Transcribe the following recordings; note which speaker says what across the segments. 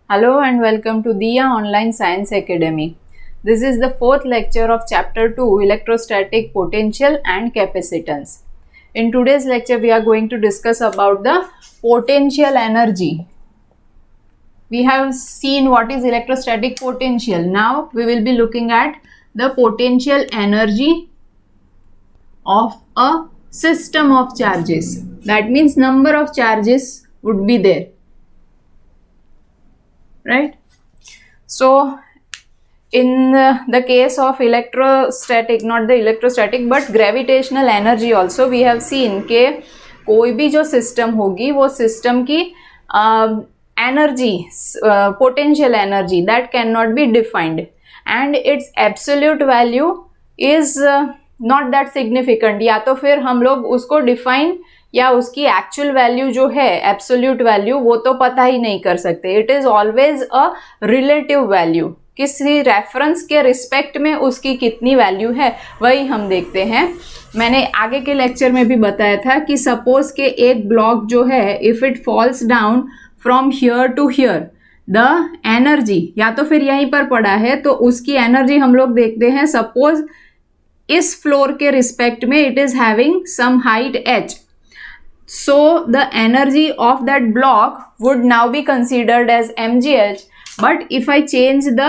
Speaker 1: Hello and welcome to Diya Online Science Academy. This is the fourth lecture of Chapter 2 Electrostatic Potential and Capacitance. In today's lecture, we are going to discuss about the potential energy. We have seen what is electrostatic potential. Now we will be looking at the potential energy of a system of charges. That means number of charges would be there. Right? So in the case of electrostatic, not the electrostatic but gravitational energy also, we have seen कि कोई भी जो system होगी वो system की energy, potential energy, that can not be defined and it's absolute value is not that significant. या तो फिर हम लोग उसको डिफाइन या उसकी एक्चुअल वैल्यू जो है एब्सोल्यूट वैल्यू वो तो पता ही नहीं कर सकते. It is always a relative value. किसी रेफरेंस के रिस्पेक्ट में उसकी कितनी वैल्यू है वही हम देखते हैं. मैंने आगे के लेक्चर में भी बताया था कि सपोज के एक ब्लॉक जो है if it falls down from here to here, the energy, या तो फिर यहीं पर पड़ा है तो उसकी एनर्जी हम लोग देखते हैं. सपोज इस फ्लोर के रिस्पेक्ट में it is having some height h. So the energy of that block would now be considered as mgh. But if I change the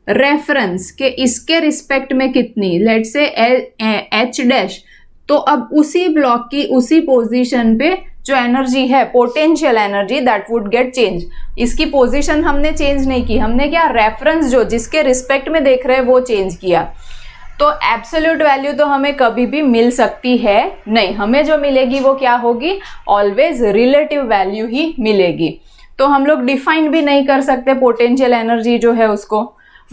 Speaker 1: reference के इसके रिस्पेक्ट में कितनी, let's say h dash, तो अब उसी block की उसी पोजीशन पे जो एनर्जी है potential energy that would get change. इसकी पोजीशन हमने चेंज नहीं की, हमने क्या रेफरेंस जो जिसके रिस्पेक्ट में देख रहे हैं वो चेंज किया. तो एब्सोल्यूट वैल्यू तो हमें कभी भी मिल सकती है नहीं, हमें जो मिलेगी वो क्या होगी, ऑलवेज रिलेटिव वैल्यू ही मिलेगी. तो हम लोग डिफाइन भी नहीं कर सकते पोटेंशियल एनर्जी जो है उसको,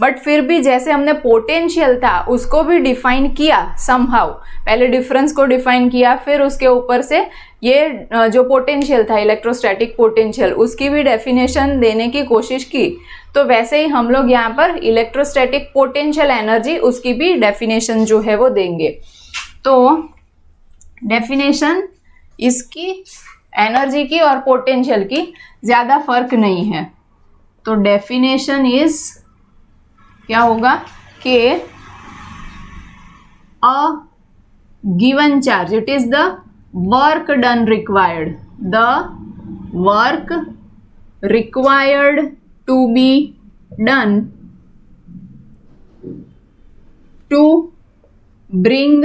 Speaker 1: बट फिर भी जैसे हमने पोटेंशियल था उसको भी डिफाइन किया समहाउ. पहले डिफरेंस को डिफाइन किया, फिर उसके ऊपर से ये जो पोटेंशियल था इलेक्ट्रोस्टैटिक पोटेंशियल उसकी भी डेफिनेशन देने की कोशिश की. तो वैसे ही हम लोग यहाँ पर इलेक्ट्रोस्टैटिक पोटेंशियल एनर्जी उसकी भी डेफिनेशन जो है वो देंगे. तो डेफिनेशन इसकी एनर्जी की और पोटेंशियल की ज़्यादा फर्क नहीं है. तो डेफिनेशन इज क्या होगा कि a given charge, it is the work done required, the work required to be done to bring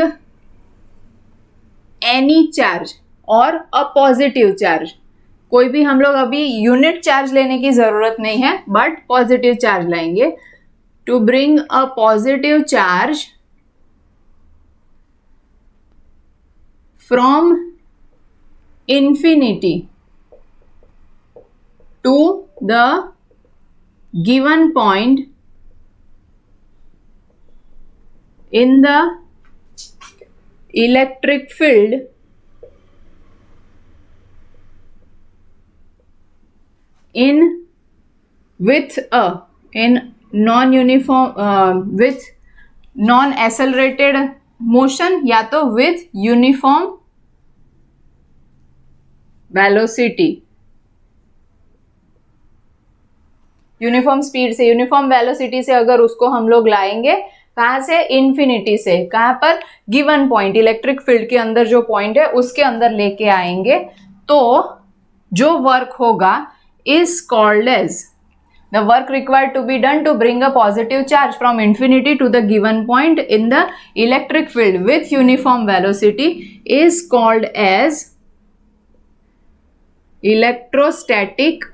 Speaker 1: any charge or a positive charge. कोई भी हम लोग अभी यूनिट चार्ज लेने की जरूरत नहीं है बट पॉजिटिव चार्ज लाएंगे. to bring a positive charge from infinity to the given point in the electric field in with non accelerated motion या तो with uniform velocity, uniform speed से, यूनिफॉर्म वेलोसिटी से अगर उसको हम लोग लाएंगे कहाँ से, इन्फिनिटी से. कहाँ पर, गिवन पॉइंट, इलेक्ट्रिक फील्ड के अंदर जो पॉइंट है उसके अंदर लेके आएंगे तो जो वर्क होगा is called as the work required to be done to bring a positive charge from infinity to the given point in the electric field with uniform velocity is called as electrostatic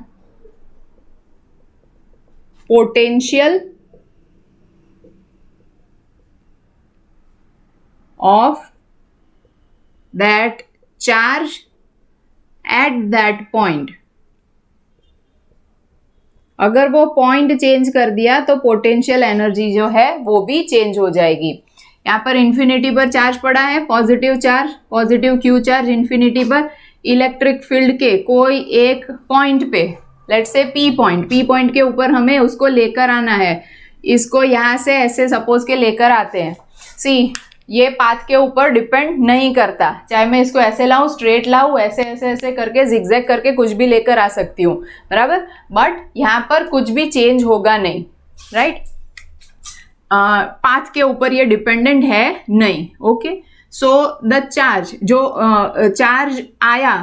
Speaker 1: potential of that charge at that point. अगर वो point change कर दिया तो potential energy जो है वो भी change हो जाएगी. यहाँ पर इन्फिनिटी पर चार्ज पड़ा है, positive charge, positive Q charge infinity पर. इलेक्ट्रिक फील्ड के कोई एक पॉइंट पे, लेट्स से पी पॉइंट के ऊपर हमें उसको लेकर आना है. इसको यहाँ से ऐसे सपोज के लेकर आते हैं. सी ये पाथ के ऊपर डिपेंड नहीं करता, चाहे मैं इसको ऐसे लाऊं, स्ट्रेट लाऊं, ऐसे ऐसे ऐसे करके जिगजैग करके कुछ भी लेकर आ सकती हूँ, बराबर, बट यहाँ पर कुछ भी चेंज होगा नहीं, राइट। पाथ के ऊपर ये डिपेंडेंट है नहीं, ओके। सो द चार्ज, जो चार्ज आया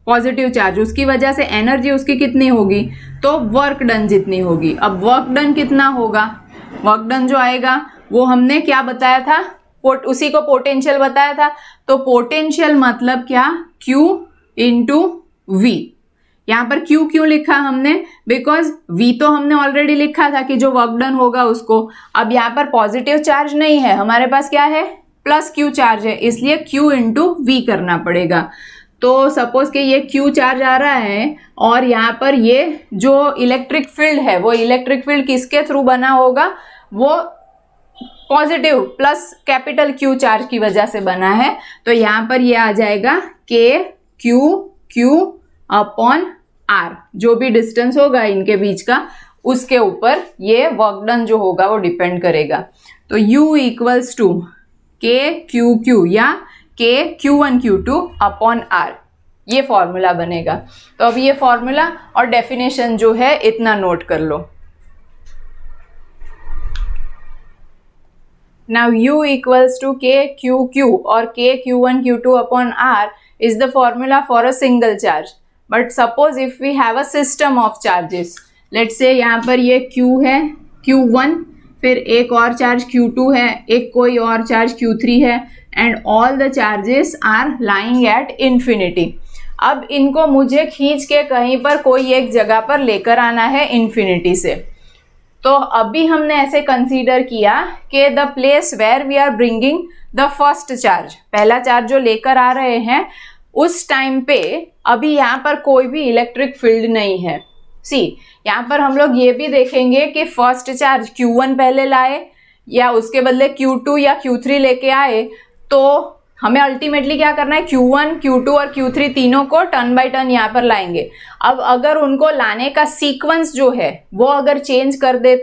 Speaker 1: पॉजिटिव चार्ज, उसकी वजह से एनर्जी उसकी कितनी होगी, तो वर्क डन जितनी होगी। अब वर्क डन कितना होगा, वर्क डन जो आएगा वो हमने क्या बताया था, उसी को पोटेंशियल बताया था। तो पोटेंशियल मतलब क्या, Q इंटू V। यहाँ पर Q क्यों लिखा हमने, बिकॉज V तो हमने ऑलरेडी लिखा था कि जो वर्क डन होगा उसको। अब यहाँ पर पॉजिटिव चार्ज नहीं है, हमारे पास क्या है, प्लस Q चार्ज है, इसलिए Q इंटू V करना पड़ेगा। तो सपोज कि ये Q चार्ज आ रहा है और यहाँ पर ये जो इलेक्ट्रिक फील्ड है, वो इलेक्ट्रिक फील्ड किसके थ्रू बना होगा, वो positive plus capital Q charge की वजह से बना है। तो यहाँ पर ये आ जाएगा K Q अपॉन R, जो भी डिस्टेंस होगा इनके बीच का, उसके ऊपर ये वर्क डन जो होगा वो डिपेंड करेगा। तो U equals to K Q या K Q1 Q2 upon R, ये फॉर्मूला बनेगा। तो अब ये फॉर्मूला और डेफिनेशन जो है इतना नोट कर लो। Now U equals to K Q or K Q1 Q2 upon R is the formula for a single charge. But suppose if we have a system of charges, let's say यहाँ पर ये Q है Q1, फिर एक और charge Q2 है, एक कोई और चार्ज Q3 है, and all the charges are lying at infinity. अब इनको मुझे खींच के कहीं पर कोई एक जगह पर लेकर आना है इन्फिनिटी से। तो अभी हमने ऐसे कंसीडर किया कि the place where we are bringing the first charge, पहला चार्ज जो लेकर आ रहे हैं, उस टाइम पे अभी यहाँ पर कोई भी इलेक्ट्रिक फील्ड नहीं है। सी, यहाँ पर हम लोग ये भी देखेंगे कि फर्स्ट चार्ज Q1 पहले लाए या उसके बदले Q2 या Q3 लेके आए, तो हमें अल्टीमेटली क्या करना है, Q1, Q2 और Q3 तीनों को टर्न बाय टर्न यहाँ पर लाएंगे। अब अगर उनको लाने का सीक्वेंस जो है वो अगर चेंज कर दे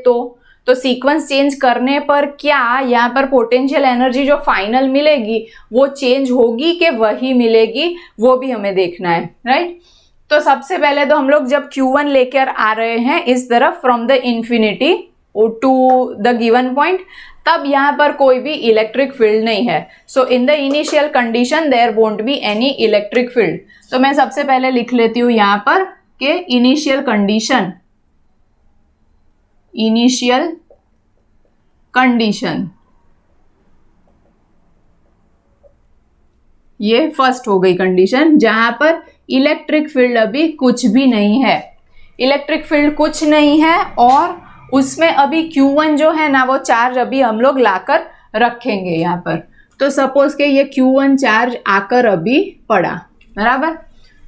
Speaker 1: तो सीक्वेंस चेंज करने पर क्या यहाँ पर पोटेंशियल एनर्जी जो फाइनल मिलेगी वो चेंज होगी कि वही मिलेगी, वो भी हमें देखना है, राइट। तो सबसे पहले तो हम लोग जब Q1 लेकर आ रहे हैं इस तरफ from the infinity to the given point, तब यहाँ पर कोई भी इलेक्ट्रिक फील्ड नहीं है। So in the initial condition there won't be any electric field. तो मैं सबसे पहले लिख लेती हूँ यहाँ पर कि इनिशियल कंडीशन, ये फर्स्ट हो गई कंडीशन, जहां पर इलेक्ट्रिक फील्ड अभी कुछ भी नहीं है, इलेक्ट्रिक फील्ड कुछ नहीं है और उसमें अभी Q1 जो है ना वो चार्ज अभी हम लोग लाकर रखेंगे यहाँ पर। तो सपोज के ये Q1 चार्ज आकर अभी पड़ा, बराबर।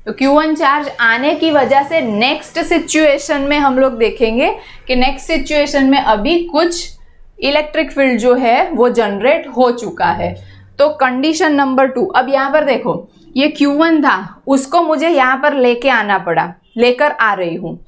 Speaker 1: तो Q1 चार्ज आने की वजह से नेक्स्ट सिचुएशन में हम लोग देखेंगे कि नेक्स्ट सिचुएशन में अभी कुछ इलेक्ट्रिक फील्ड जो है वो जनरेट हो चुका है। तो कंडीशन नंबर 2, अब यहाँ पर देखो ये Q1 था, उसको मुझे यहाँ पर लेके आना पड़ा, लेकर आ रही हूँ,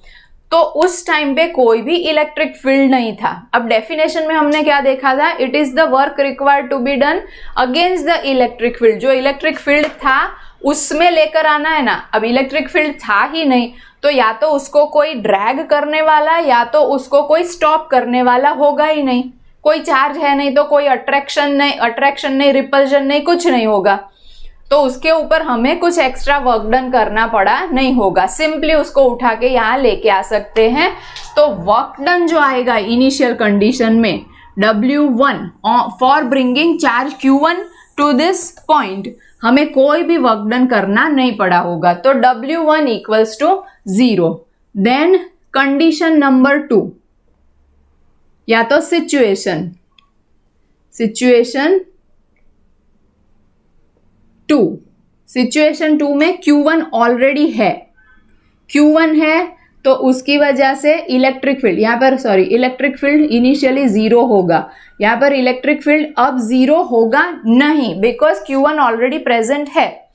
Speaker 1: तो उस टाइम पे कोई भी इलेक्ट्रिक फील्ड नहीं था। अब डेफिनेशन में हमने क्या देखा था, it is the work required to be done against the electric field. जो इलेक्ट्रिक फील्ड था उसमें लेकर आना है ना। अब इलेक्ट्रिक फील्ड था ही नहीं, तो या तो उसको कोई ड्रैग करने वाला या तो उसको कोई स्टॉप करने वाला होगा ही नहीं। कोई चार्ज है नहीं तो कोई अट्रैक्शन नहीं, रिपल्जन नहीं, कुछ नहीं होगा। तो उसके ऊपर हमें कुछ एक्स्ट्रा वर्क डन करना पड़ा नहीं होगा, सिंपली उसको उठा के यहाँ लेके आ सकते हैं। तो वर्क डन जो आएगा इनिशियल कंडीशन में W1 for bringing charge Q1 to this point, हमें कोई भी वर्क डन करना नहीं पड़ा होगा। तो W1 equals to 0। Then condition number 2, या तो सिचुएशन 2 में Q1 ऑलरेडी है, Q1 है तो उसकी वजह से इलेक्ट्रिक फील्ड यहाँ पर इलेक्ट्रिक फील्ड इनिशियली 0 होगा। यहाँ पर इलेक्ट्रिक फील्ड अब 0 होगा नहीं, बिकॉज Q1 ऑलरेडी प्रेजेंट है।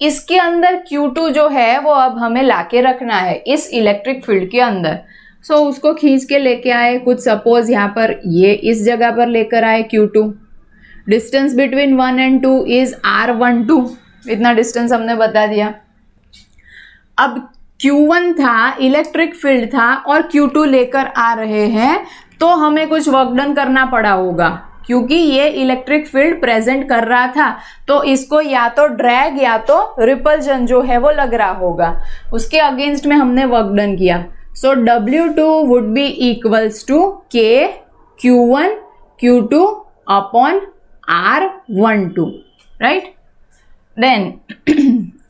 Speaker 1: इसके अंदर Q2 जो है वो अब हमें लाके रखना है इस इलेक्ट्रिक फील्ड के अंदर। सो उसको खींच के लेके आए, कुछ सपोज यहाँ पर ये इस जगह पर लेकर आए Q2। Distance between 1 and 2 is R12, इतना डिस्टेंस हमने बता दिया। अब Q1 था, इलेक्ट्रिक फील्ड था, और Q2 लेकर आ रहे हैं, तो हमें कुछ वर्क डन करना पड़ा होगा, क्योंकि ये इलेक्ट्रिक फील्ड प्रेजेंट कर रहा था, तो इसको या तो ड्रैग या तो रिपल्जन जो है वो लग रहा होगा, उसके अगेंस्ट में हमने वर्क डन किया। So W2 would be equals to K Q1 Q2 upon R12, right. Then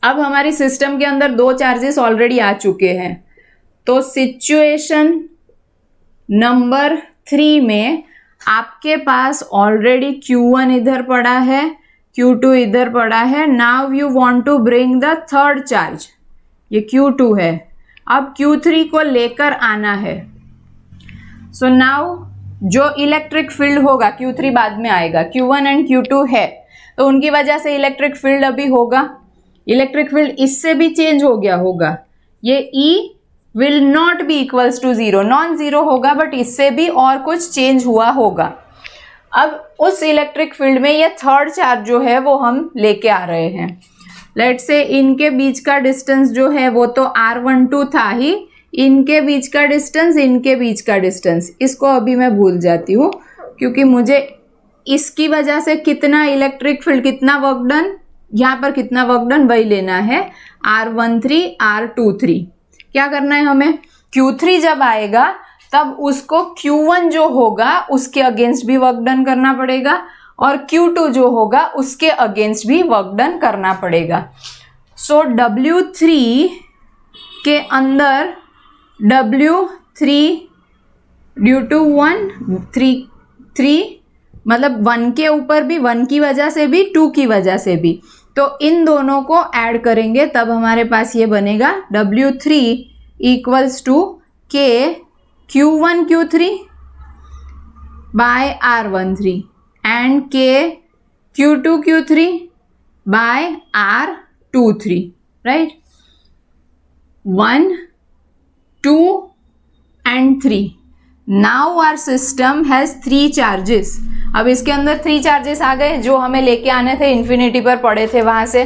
Speaker 1: अब हमारी सिस्टम के अंदर दो चार्जेस ऑलरेडी आ चुके हैं, तो सिचुएशन नंबर 3 में आपके पास ऑलरेडी Q1 इधर पड़ा है, Q2 इधर पड़ा है। Now you want to bring the third charge, ये Q2 है, अब Q3 को लेकर आना है। सो नाउ जो इलेक्ट्रिक फील्ड होगा, Q3 बाद में आएगा, Q1 एंड Q2 है, तो उनकी वजह से इलेक्ट्रिक फील्ड अभी होगा, इलेक्ट्रिक फील्ड इससे भी चेंज हो गया होगा, ये E will not be equals to 0, non zero होगा, बट इससे भी और कुछ चेंज हुआ होगा। अब उस इलेक्ट्रिक फील्ड में ये थर्ड चार्ज जो है वो हम लेके आ रहे हैं। लेट्स से इनके बीच का डिस्टेंस जो है वो तो R12 था ही, इनके बीच का डिस्टेंस, इनके बीच का डिस्टेंस, इसको अभी मैं भूल जाती हूँ, क्योंकि मुझे इसकी वजह से कितना इलेक्ट्रिक फील्ड, कितना वर्क डन, यहाँ पर कितना वर्क डन वही लेना है, R13 R23। क्या करना है हमें, Q3 जब आएगा तब उसको Q1 जो होगा उसके अगेंस्ट भी वर्क डन करना पड़ेगा, और Q2 जो होगा उसके अगेंस्ट भी वर्क डन करना पड़ेगा। सो W3 के अंदर W3 ड्यू टू 1 3 मतलब 1 के ऊपर भी, 1 की वजह से भी, 2 की वजह से भी, तो इन दोनों को ऐड करेंगे तब हमारे पास ये बनेगा W3 equals to K Q1 Q3 by R13 and K Q2 Q3 by R23, right. 1 2 and 3। Now our system has 3 charges. अब इसके अंदर 3 चार्जेस आ गए जो हमें लेके आने थे, इन्फिनिटी पर पड़े थे वहां से,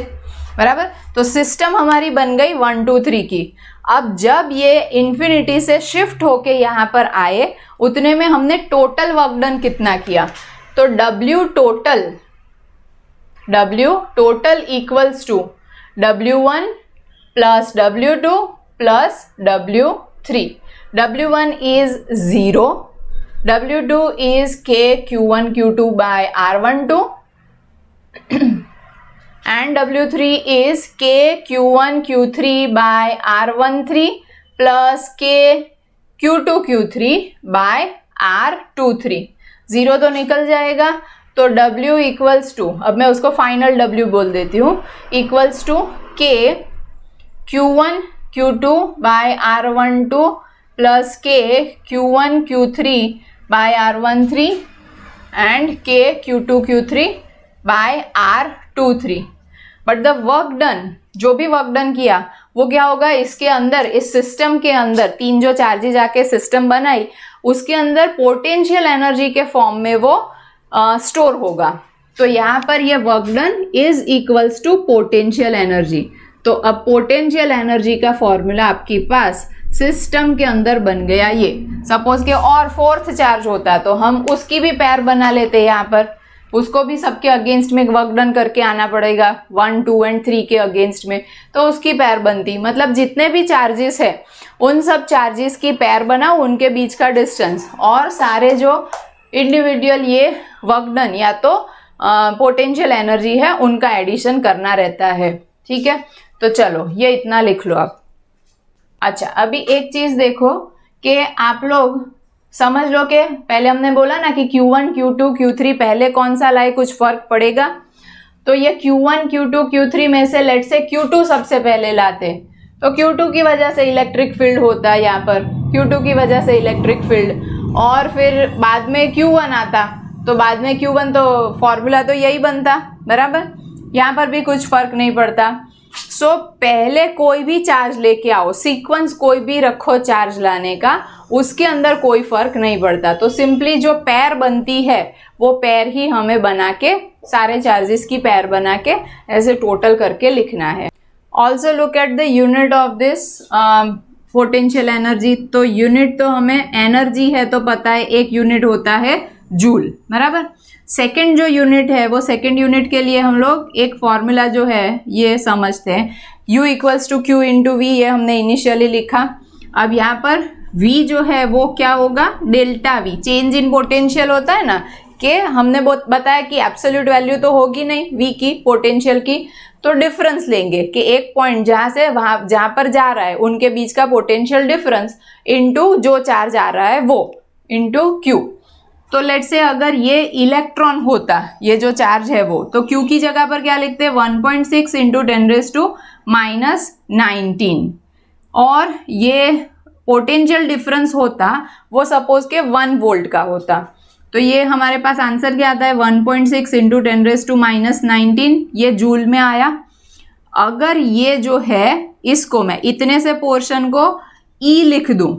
Speaker 1: बराबर। तो सिस्टम हमारी बन गई 1 2 3 की। अब जब ये इन्फिनिटी से शिफ्ट होके यहाँ पर आए, उतने में हमने टोटल वर्क डन कितना किया, तो W total equals to W1 plus W2 plus W3। W1 is 0, W2 is K Q1 Q2 by R12 and W3 is K Q1 Q3 by R13 plus K Q2 Q3 by R23। 0 तो निकल जाएगा, तो W equals to, अब मैं उसको final W बोल देती हूँ, equals to K Q1 Q2 by R12 plus K Q1 Q3 by R13 and K Q2 Q3 by R23। But the work done, जो भी वर्क डन किया वो क्या होगा, इसके अंदर, इस सिस्टम के अंदर 3 जो चार्जेज आके सिस्टम बनाई, उसके अंदर पोटेंशियल एनर्जी के फॉर्म में वो स्टोर होगा। तो यहाँ पर ये work done is equals to potential energy. तो अब पोटेंशियल एनर्जी का फॉर्मूला आपके पास सिस्टम के अंदर बन गया। ये सपोज के और 4th चार्ज होता तो हम उसकी भी पैर बना लेते, यहाँ पर उसको भी सबके अगेंस्ट में वर्क डन करके आना पड़ेगा, 1 2 एंड 3 के अगेंस्ट में, तो उसकी पैर बनती। मतलब जितने भी चार्जेस है उन सब चार्जेस की पैर बनाओ, उनके बीच का डिस्टेंस, और सारे जो इंडिविजुअल ये वर्क डन या तो पोटेंशियल एनर्जी है उनका एडिशन करना रहता है, ठीक है। तो चलो ये इतना लिख लो आप। अच्छा, अभी एक चीज देखो कि आप लोग समझ लो कि पहले हमने बोला ना कि Q1 Q2 Q3 पहले कौन सा लाए, कुछ फर्क पड़ेगा। तो ये Q1 Q2 Q3 में से लेट से Q2 सबसे पहले लाते, तो Q2 की वजह से इलेक्ट्रिक फील्ड होता है यहाँ पर, Q2 की वजह से इलेक्ट्रिक फील्ड, और फिर बाद में Q1 आता, तो बाद में Q1 तो फॉर्मूला तो यही बनता, बराबर। यहाँ पर भी कुछ फर्क नहीं पड़ता। सो पहले कोई भी चार्ज लेके आओ, सीक्वेंस कोई भी रखो चार्ज लाने का, उसके अंदर कोई फर्क नहीं पड़ता। तो सिंपली जो पेयर बनती है वो पेयर ही हमें बना के, सारे चार्जेस की पेयर बना के ऐसे टोटल करके लिखना है। Also look at the unit of this potential energy. तो यूनिट तो हमें एनर्जी है तो पता है, एक यूनिट होता है जूल, बराबर। सेकंड जो यूनिट है वो सेकंड यूनिट के लिए हम लोग एक फॉर्मूला जो है ये समझते हैं, U equals to Q into V, ये हमने इनिशियली लिखा। अब यहाँ पर V जो है वो क्या होगा, delta V, change in potential होता है ना, कि हमने बताया कि एब्सोल्यूट वैल्यू तो होगी नहीं V की, पोटेंशियल की, तो डिफरेंस लेंगे कि एक पॉइंट जहाँ से वहाँ जहाँ पर जा रहा है उनके बीच का पोटेंशियल डिफरेंस इंटू जो चार्ज आ रहा है वो इंटू क्यू। तो लेट से अगर ये इलेक्ट्रॉन होता, ये जो चार्ज है वो, तो क्यू की जगह पर क्या लिखते हैं, 1.6 इंटू 10⁻⁹, और ये पोटेंशियल डिफरेंस होता वो सपोज के 1 वोल्ट का होता। तो ये हमारे पास आंसर क्या आता है, 1.6 इंटू 10⁻⁹, ये जूल में आया। अगर ये जो है इसको मैं इतने से पोर्शन को E लिख दूं,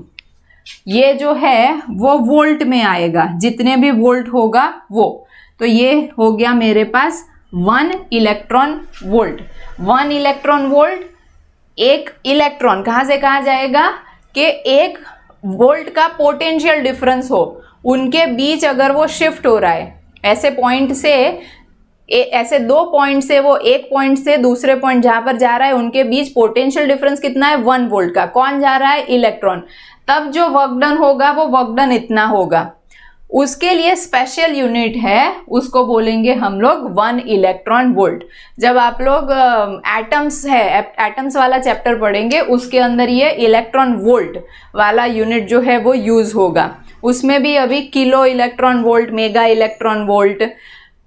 Speaker 1: ये जो है वो वोल्ट में आएगा, जितने भी वोल्ट होगा वो, तो ये हो गया मेरे पास 1 इलेक्ट्रॉन वोल्ट। 1 इलेक्ट्रॉन वोल्ट, एक इलेक्ट्रॉन कहाँ से कहाँ जाएगा कि 1 वोल्ट का पोटेंशियल डिफरेंस हो, उनके बीच अगर वो शिफ्ट हो रहा है, ऐसे पॉइंट से ऐसे 2 पॉइंट से, वो एक पॉइंट से दूसरे पॉइंट जहां पर जा रहा है उनके बीच पोटेंशियल डिफरेंस कितना है, 1 वोल्ट का। कौन जा रहा है, इलेक्ट्रॉन। तब जो वर्क डन होगा वो वर्क डन इतना होगा। उसके लिए स्पेशल यूनिट है, उसको बोलेंगे हम लोग 1 इलेक्ट्रॉन वोल्ट। जब आप लोग एटम्स है, एटम्स वाला चैप्टर पढ़ेंगे, उसके अंदर ये इलेक्ट्रॉन वोल्ट वाला यूनिट जो है वो यूज होगा। उसमें भी अभी kilo electron volt, mega electron volt,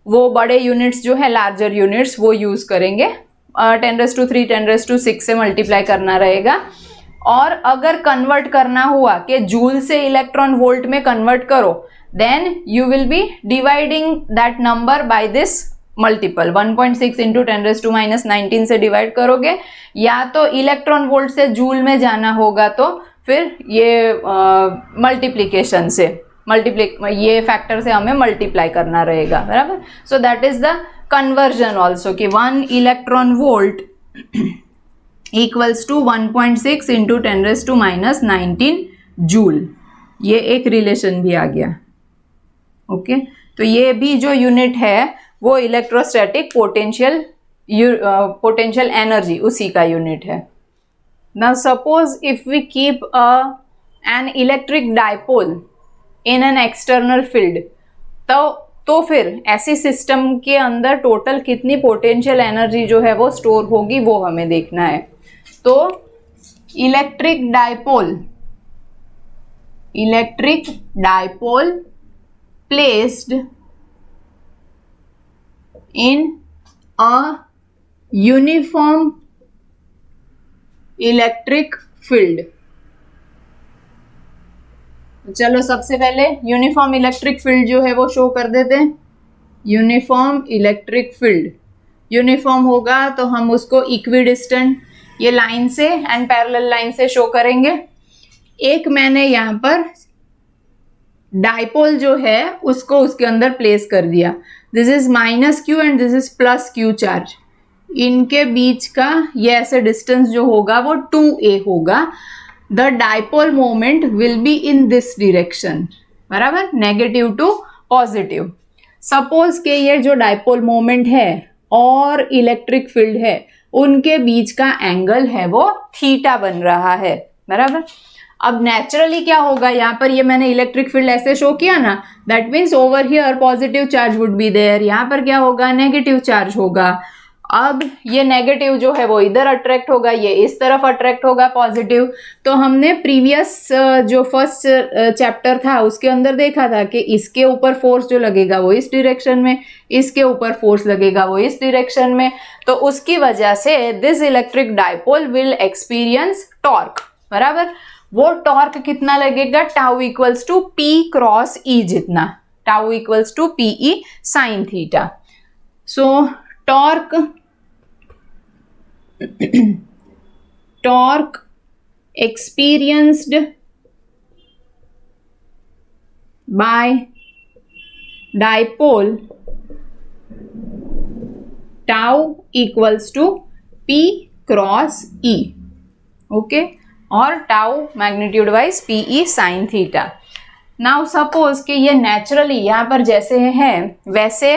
Speaker 1: वो बड़े यूनिट्स जो है, लार्जर यूनिट्स, वो यूज करेंगे। 10⁻⁵, 10⁻⁶ से मल्टीप्लाई करना रहेगा। और अगर कन्वर्ट करना हुआ कि जूल से इलेक्ट्रॉन वोल्ट में कन्वर्ट करो, then you will be dividing that number by this multiple, 1.6 into 10⁻⁻⁹ से डिवाइड करोगे, या तो इलेक्ट्रॉन वोल्ट से जूल में जाना होगा तो फिर ये मल्टीप्लीकेशन से, ये फैक्टर से हमें मल्टीप्लाई करना रहेगा, बराबर। So that is the conversion also कि 1 electron volt equals to 1.6 into 10⁻⁹ joule. ये एक रिलेशन भी आ गया, ओके। तो ये भी जो यूनिट है वो इलेक्ट्रोस्टैटिक पोटेंशियल एनर्जी, उसी का यूनिट है। Now suppose if we keep an electric dipole in an external field, तो फिर ऐसी सिस्टम के अंदर टोटल कितनी पोटेंशियल एनर्जी जो है वो स्टोर होगी, वो हमें देखना है। तो electric dipole placed in a uniform electric field. चलो सबसे पहले यूनिफॉर्म इलेक्ट्रिक फील्ड जो है वो शो कर देते हैं। यूनिफॉर्म इलेक्ट्रिक फील्ड, यूनिफॉर्म होगा तो हम उसको इक्विडिस्टेंट, ये लाइन से एंड पैरेलल लाइन से शो करेंगे। एक मैंने यहाँ पर डायपोल जो है उसको उसके अंदर प्लेस कर दिया। This is -q and this is +q charge. इनके बीच का ये ऐसे डिस्टेंस जो होगा वो 2a होगा। The dipole moment will be in this direction, बराबर, नेगेटिव टू पॉजिटिव। सपोज के ये जो डायपोल मोमेंट है और इलेक्ट्रिक फील्ड है, उनके बीच का एंगल है वो थीटा बन रहा है, बराबर। अब नेचुरली क्या होगा, यहाँ पर ये मैंने इलेक्ट्रिक फील्ड ऐसे शो किया ना, that means over here positive charge would be there, यहाँ पर क्या होगा, नेगेटिव चार्ज होगा। अब ये नेगेटिव जो है वो इधर अट्रैक्ट होगा, ये इस तरफ अट्रैक्ट होगा पॉजिटिव। तो हमने प्रीवियस जो फर्स्ट चैप्टर था उसके अंदर देखा था कि इसके ऊपर फोर्स जो लगेगा वो इस डायरेक्शन में, इसके ऊपर फोर्स लगेगा वो इस डायरेक्शन में। तो उसकी वजह से this electric dipole will experience torque, बराबर। वो टॉर्क कितना लगेगा, tau equals to P cross E जितना, tau equals to PE sin थीटा। So torque torque experienced by dipole tau equals to P cross E, okay, और tau magnitude wise PE sine theta. Now suppose कि ये naturally यहाँ पर जैसे है वैसे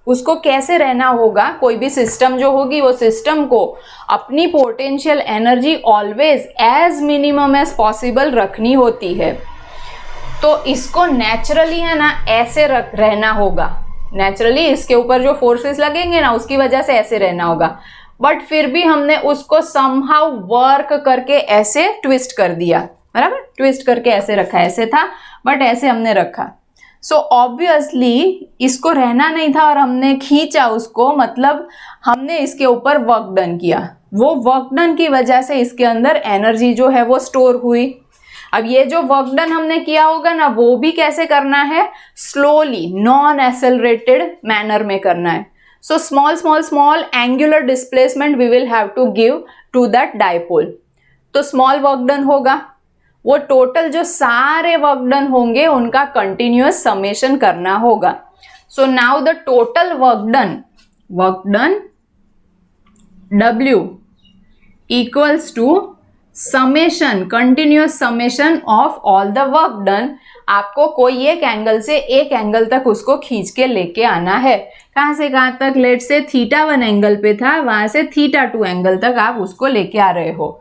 Speaker 1: उसको कैसे रहना होगा, कोई भी सिस्टम जो होगी वो सिस्टम को अपनी potential energy always as minimum as possible रखनी होती है। तो इसको नेचुरली है ना ऐसे रहना होगा, नेचुरली इसके ऊपर जो फोर्सेस लगेंगे ना उसकी वजह से ऐसे रहना होगा, बट फिर भी हमने उसको समहाउ वर्क करके ऐसे ट्विस्ट कर दिया, बराबर, ट्विस्ट करके ऐसे रखा, ऐसे था बट ऐसे हमने रखा। सो ऑब्वियसली इसको रहना नहीं था और हमने खींचा उसको, मतलब हमने इसके ऊपर वर्क डन किया, वो वर्क डन की वजह से इसके अंदर एनर्जी जो है वो स्टोर हुई। अब ये जो वर्क डन हमने किया होगा ना वो भी कैसे करना है, स्लोली, नॉन एक्सेलरेटेड मैनर में करना है। So small angular displacement we will have to give to that dipole. तो small work done होगा, वो टोटल जो सारे वर्क डन होंगे उनका कंटिन्यूअस समेशन करना होगा। So now the total work done W equals to summation, continuous summation of all the work done। आपको कोई एक एंगल से एक एंगल तक उसको खींच के लेके आना है। कहाँ से कहाँ तक, लेट से θ1 एंगल पे था, वहां से θ2 एंगल तक आप उसको लेके आ रहे हो।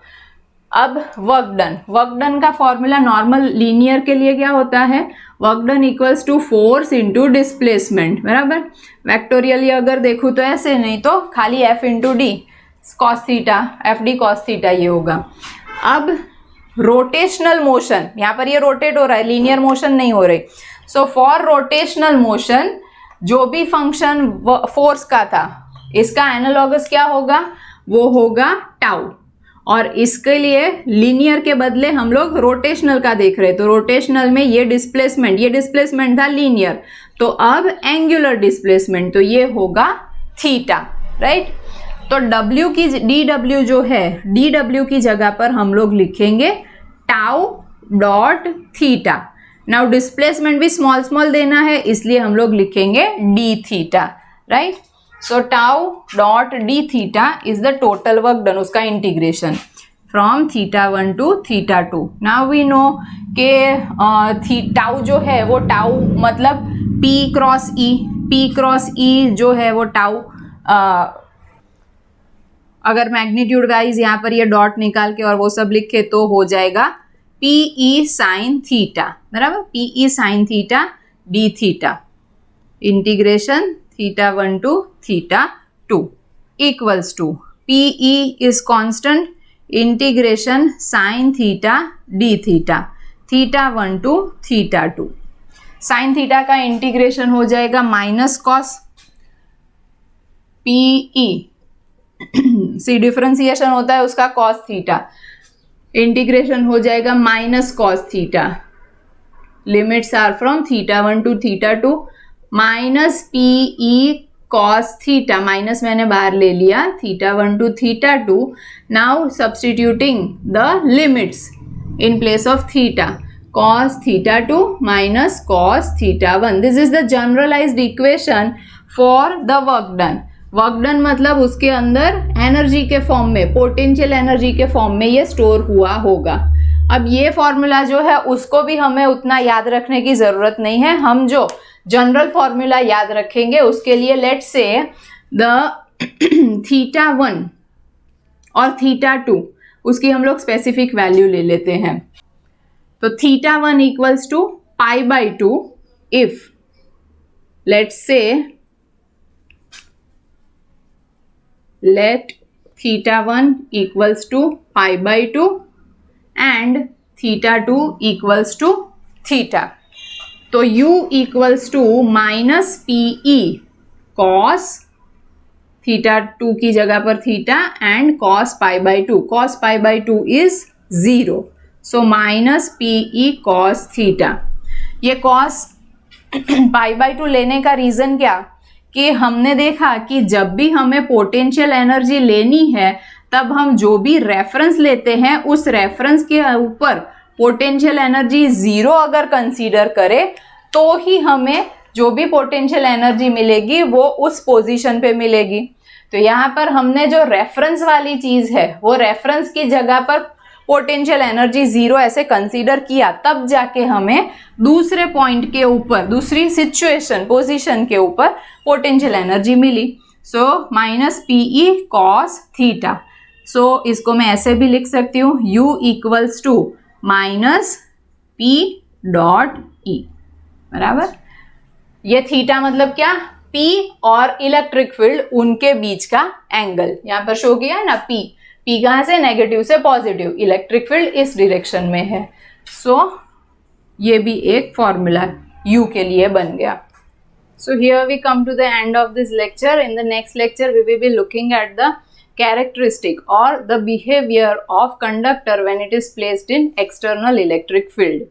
Speaker 1: अब वर्क डन का फॉर्मूला नॉर्मल लीनियर के लिए क्या होता है, work done equals to force into displacement, बराबर। वेक्टोरियली अगर देखूँ तो ऐसे, नहीं तो खाली F into D cos theta, F D cos theta ये होगा। अब रोटेशनल मोशन, यहाँ पर ये रोटेट हो रहा है, लीनियर मोशन नहीं हो रही। सो फॉर रोटेशनल मोशन जो भी फंक्शन फोर्स का था इसका एनालॉगस क्या होगा, वो होगा टाउ, और इसके लिए लीनियर के बदले हम लोग रोटेशनल का देख रहे हैं। तो रोटेशनल में ये डिस्प्लेसमेंट था लीनियर, तो अब एंगुलर डिस्प्लेसमेंट, तो ये होगा थीटा, राइट। तो W की dW जो है, dW की जगह पर हम लोग लिखेंगे tau dot theta. Now displacement भी स्मॉल देना है, इसलिए हम लोग लिखेंगे d theta, right. So tau dot d theta is the total work done, उसका integration from θ1 to θ2। Now we know के टाउ जो है वो टाउ मतलब P क्रॉस E जो है वो टाउ, अगर मैग्नीट्यूड वाइज यहाँ पर ये डॉट निकाल के और वो सब लिखे तो हो जाएगा PE साइन थीटा, बराबर, PE sine theta d theta integration θ1 to θ2 equals to PE is constant, integration sine theta d theta, θ1 to θ2। Sine theta का इंटीग्रेशन हो जाएगा minus cos PE, see differentiation होता है उसका कॉस थीटा, इंटीग्रेशन हो जाएगा minus cos theta, limits are from θ1 to θ2 minus PE cos theta, minus मैंने बाहर ले लिया, θ1 to θ2। Now substituting the limits in place of theta, cos θ2 minus cos θ1। This is the generalised equation for the work done. Work done मतलब उसके अंदर energy के form में, potential energy के फॉर्म में ये स्टोर हुआ होगा। अब ये फॉर्मूला जो है उसको भी हमें उतना याद रखने की ज़रूरत नहीं है, हम जो जनरल फॉर्मूला याद रखेंगे उसके लिए लेट्स से द θ1 और θ2 उसकी हम लोग स्पेसिफिक वैल्यू ले लेते हैं। तो θ1 equals to π/2 if let's say let θ1 equals to π/2 and θ2 equals to theta। तो u equals to minus PE cos θ2 की जगह पर theta and cos π/2, cos π/2 is 0, so minus PE cos theta. ये cos π/2 लेने का रीजन क्या कि हमने देखा कि जब भी हमें पोटेंशियल एनर्जी लेनी है तब हम जो भी रेफरेंस लेते हैं उस रेफरेंस के ऊपर पोटेंशियल एनर्जी 0 अगर कंसीडर करें तो ही हमें जो भी पोटेंशियल एनर्जी मिलेगी वो उस पोजीशन पे मिलेगी। तो यहाँ पर हमने जो रेफरेंस वाली चीज है वो रेफरेंस की जगह पर पोटेंशियल एनर्जी 0 ऐसे कंसीडर किया, तब जाके हमें दूसरे पॉइंट के ऊपर, दूसरी सिचुएशन पोजीशन के ऊपर पोटेंशियल एनर्जी मिली। So minus PE cos theta. So इसको मैं ऐसे भी लिख सकती हूँ, U equals to minus P dot E, बराबर। ये थीटा मतलब क्या, P और इलेक्ट्रिक फील्ड उनके बीच का एंगल यहाँ पर शो किया है ना, P कहाँ से, नेगेटिव से पॉजिटिव, इलेक्ट्रिक फील्ड इस डायरेक्शन में है। सो ये भी एक फॉर्मूला U के लिए बन गया। So here we come to the end of this lecture. In the next lecture we will be looking at the characteristic or the behavior of conductor when it is placed in external electric field.